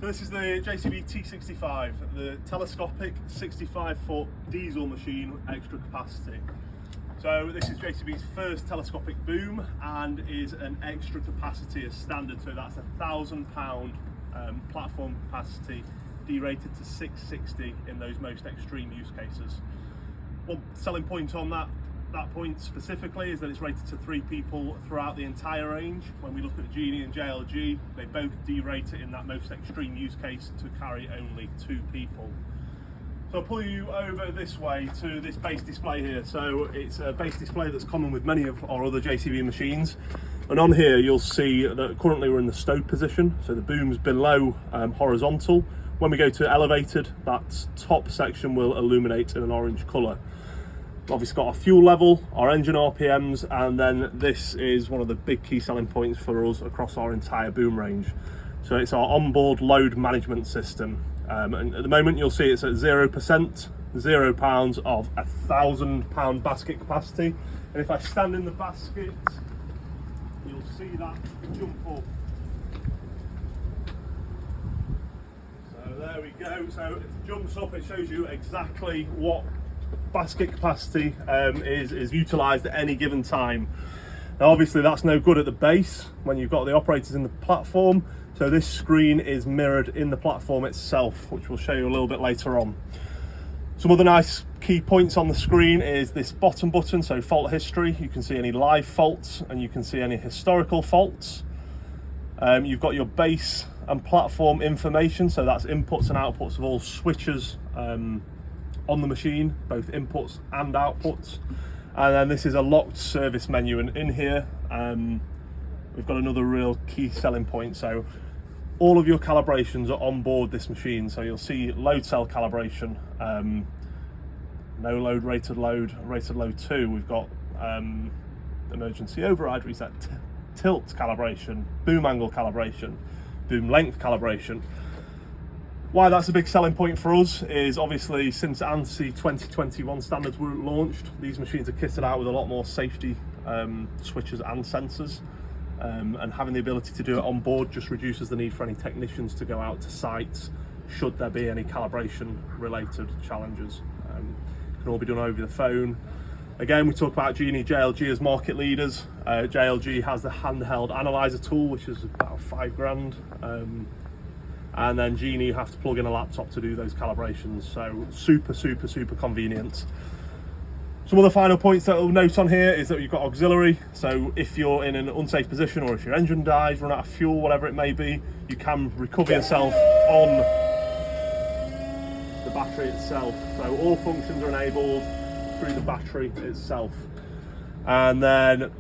So this is the JCB T65, the telescopic 65-foot diesel machine, extra capacity. So this is JCB's first telescopic boom and is an extra capacity as standard. So that's £1,000 platform capacity, derated to 660 in those most extreme use cases. One selling point on that point specifically is that it's rated to 3 people throughout the entire range. When we look at Genie and JLG, they both derate it in that most extreme use case to carry only 2 people. So I'll pull you over this way to this base display here. So it's a base display that's common with many of our other JCB machines. And on here you'll see that currently we're in the stowed position. So the boom's below horizontal. When we go to elevated, that top section will illuminate in an orange colour. Obviously got our fuel level, our engine RPMs, and then this is one of the big key selling points for us across our entire boom range. So it's our onboard load management system. And at the moment you'll see it's at 0%, £0 of £1,000 basket capacity. And if I stand in the basket, you'll see that jump up. So there we go. So it jumps up, it shows you exactly what basket capacity is utilised at any given time. Now obviously that's no good at the base when you've got the operators in the platform, so this screen is mirrored in the platform itself, which we'll show you a little bit later on. Some other nice key points on the screen is this bottom button, so fault history. You can see any live faults and you can see any historical faults. You've got your base and platform information, so that's inputs and outputs of all switches on the machine, both inputs and outputs. And then this is a locked service menu, and in here we've got another real key selling point. So all of your calibrations are on board this machine. So you'll see load cell calibration, no load, rated load 2. We've got emergency override reset, tilt calibration, boom angle calibration, boom length calibration. Why that's a big selling point for us is obviously since ANSI 2021 standards were launched, these machines are kitted out with a lot more safety switches and sensors, and having the ability to do it on board just reduces the need for any technicians to go out to sites should there be any calibration related challenges. It can all be done over the phone. Again, we talk about Genie, JLG as market leaders. JLG has the handheld analyzer tool, which is about £5,000. And then Genie, you have to plug in a laptop to do those calibrations. So super convenient. Some other final points that we'll note on here is that you've got auxiliary. So if you're in an unsafe position or if your engine dies, run out of fuel, whatever it may be, you can recover yourself on the battery itself. So all functions are enabled through the battery itself. And then,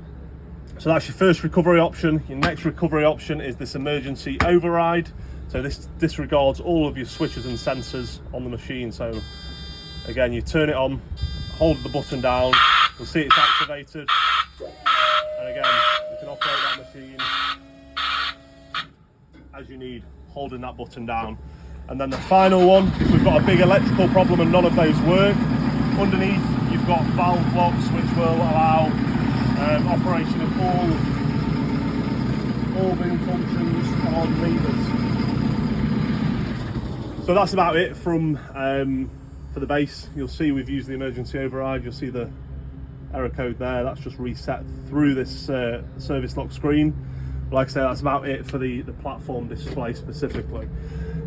so that's your first recovery option. Your next recovery option is this emergency override. So this disregards all of your switches and sensors on the machine. So again, you turn it on, hold the button down, you'll see it's activated. And again, you can operate that machine as you need, holding that button down. And then the final one, if we've got a big electrical problem and none of those work, underneath you've got valve blocks which will allow operation of all boom functions on levers. So that's about it from for the base. You'll see we've used the emergency override. You'll see the error code there. That's just reset through this service lock screen. But like I say, that's about it for the platform display specifically.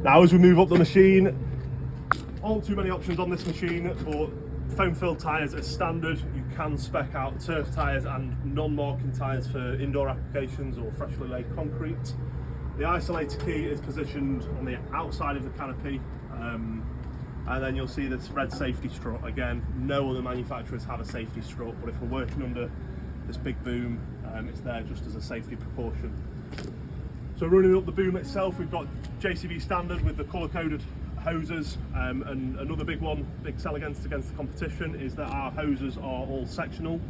Now as we move up the machine, all too many options on this machine, but foam filled tyres as standard. You can spec out turf tyres and non-marking tyres for indoor applications or freshly laid concrete. The isolator key is positioned on the outside of the canopy, and then you'll see this red safety strut. Again, no other manufacturers have a safety strut, but if we're working under this big boom, it's there just as a safety precaution. So running up the boom itself, we've got JCB standard with the colour-coded hoses, and another big sell against the competition is that our hoses are all sectional,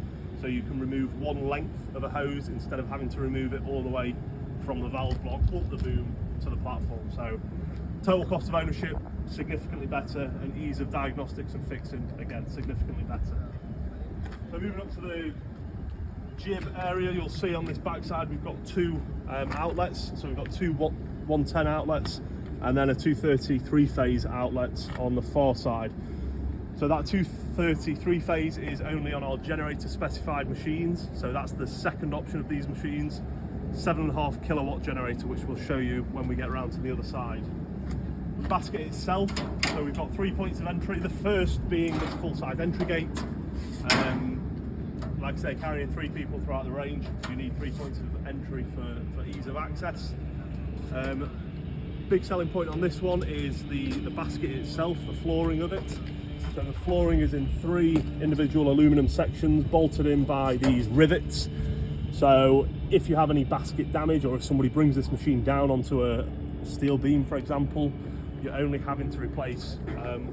so you can remove one length of a hose instead of having to remove it all the way from the valve block up the boom to the platform. So total cost of ownership significantly better, and ease of diagnostics and fixing again significantly better. So moving up to the jib area, you'll see on this backside we've got 2 outlets. So we've got 2 110 outlets and then a 230 3-phase outlet on the far side. So that 230 3-phase is only on our generator specified machines, so that's the second option of these machines. 7.5 kilowatt generator, which we'll show you when we get around to the other side. The basket itself, so we've got 3 points of entry, the first being this full-size entry gate. Like I say, carrying 3 people throughout the range, you need 3 points of entry for ease of access. Big selling point on this one is the basket itself, the flooring of it. So the flooring is in 3 individual aluminum sections bolted in by these rivets. So if you have any basket damage, or if somebody brings this machine down onto a steel beam, for example, you're only having to replace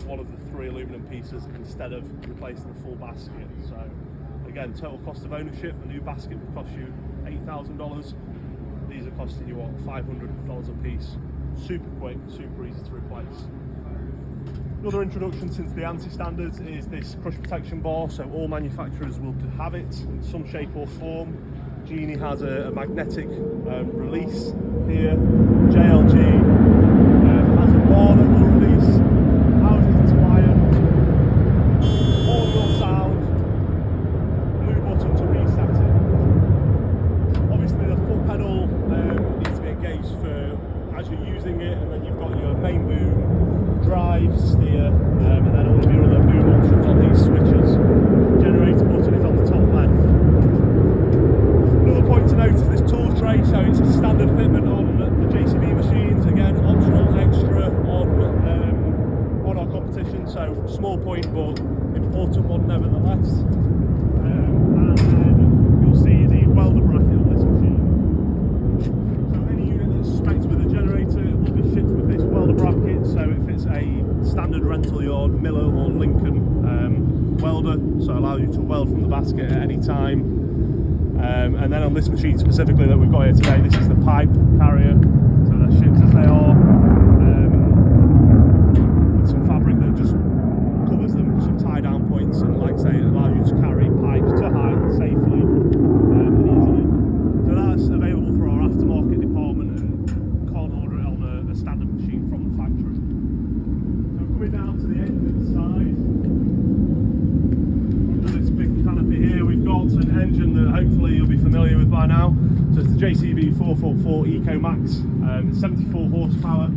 one of the 3 aluminum pieces instead of replacing the full basket. So again, total cost of ownership, a new basket would cost you $8,000. These are costing you what, $500 a piece. Super quick, super easy to replace. Another introduction since the ANSI standards is this crush protection bar. So all manufacturers will have it in some shape or form. Genie has a magnetic release here. JLG has a bar that will release. Ours is wire. Audible sound. Blue button to reset it. Obviously the foot pedal needs to be engaged for as you're using it, and then you've got your main boom, drive, steer, and then all of your other boom options on these switches. Generator button is on the top left. Another point to note is this tool tray, so it's a standard fitment on the JCB machines, again optional extra on our competition, so small point but important one nevertheless. And then you'll see the welder bracket on this machine. So any unit that's specced with a generator will be shipped with this welder bracket, so if it's a standard rental yard, Miller or Lincoln welder, so allow you to weld from the basket at any time. And then on this machine specifically that we've got here today, this is the pipe carrier, so they're shipped as they are, with some fabric that just covers them, some tie down points, and like I say, it allows you to carry pipes to height safely and easily. So that's available for our aftermarket department, and can't order it on a standard machine from the factory. So coming down to the engine side, under this big canopy here, we've got an engine that hopefully you'll be familiar with by now. So it's the JCB 444 Eco Max. It's 74 horsepower.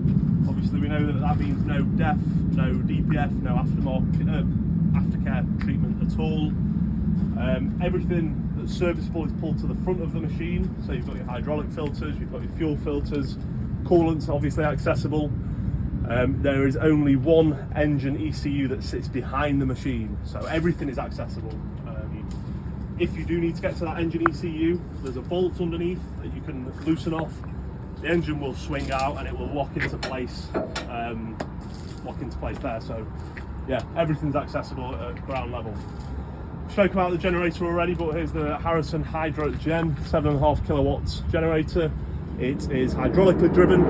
Obviously we know that means no DEF, no DPF, no aftercare treatment at all. Everything that's serviceable is pulled to the front of the machine. So you've got your hydraulic filters, you've got your fuel filters, coolant's obviously accessible. There is only one engine ECU that sits behind the machine, so everything is accessible. If you do need to get to that engine ECU, there's a bolt underneath that you can loosen off. The engine will swing out and it will lock into place. There. So yeah, everything's accessible at ground level. Spoke about the generator already, but here's the Harrison Hydro Gen 7.5 kilowatts generator. It is hydraulically driven,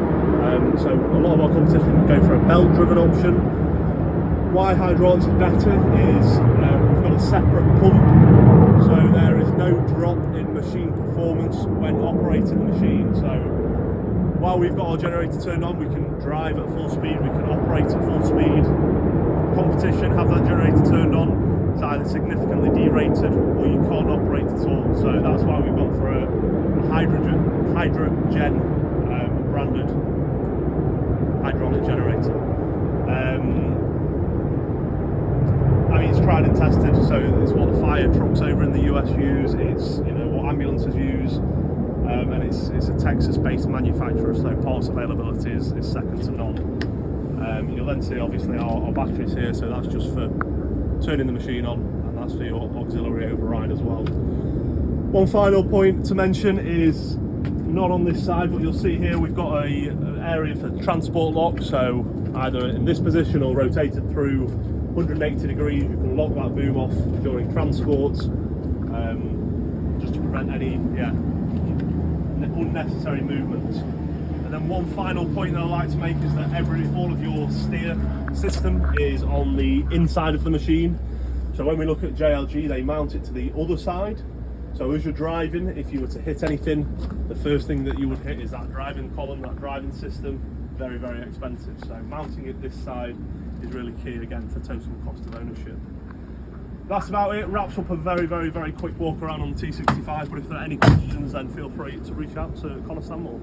so a lot of our competition go for a belt driven option. Why hydraulics is better is we've got a separate pump, so there is no drop in machine performance when operating the machine. So while we've got our generator turned on, we can drive at full speed, we can operate at full speed. Competition have that generator turned on, it's either significantly derated or you can't operate at all. So that's why we've gone for a hydrogen branded hydraulic generator. I mean, it's tried and tested, so it's what the fire trucks over in the US use, it's what ambulances use, and it's a Texas-based manufacturer, so parts availability is second to none. You'll then see obviously our batteries here, so that's just for turning the machine on, and that's for your auxiliary override as well. One final point to mention is not on this side, but you'll see here we've got an area for transport lock, so either in this position or rotated through 180 degrees, you can lock that boom off during transport, just to prevent any unnecessary movements. And then one final point that I like to make is that all of your steer system is on the inside of the machine. So when we look at JLG, they mount it to the other side. So as you're driving, if you were to hit anything, the first thing that you would hit is that driving column, that driving system. very, very expensive. So mounting it this side is really key again for total cost of ownership. That's about it. Wraps up a very, very, very quick walk around on the T65, but if there are any questions then feel free to reach out to Connor Stanmore.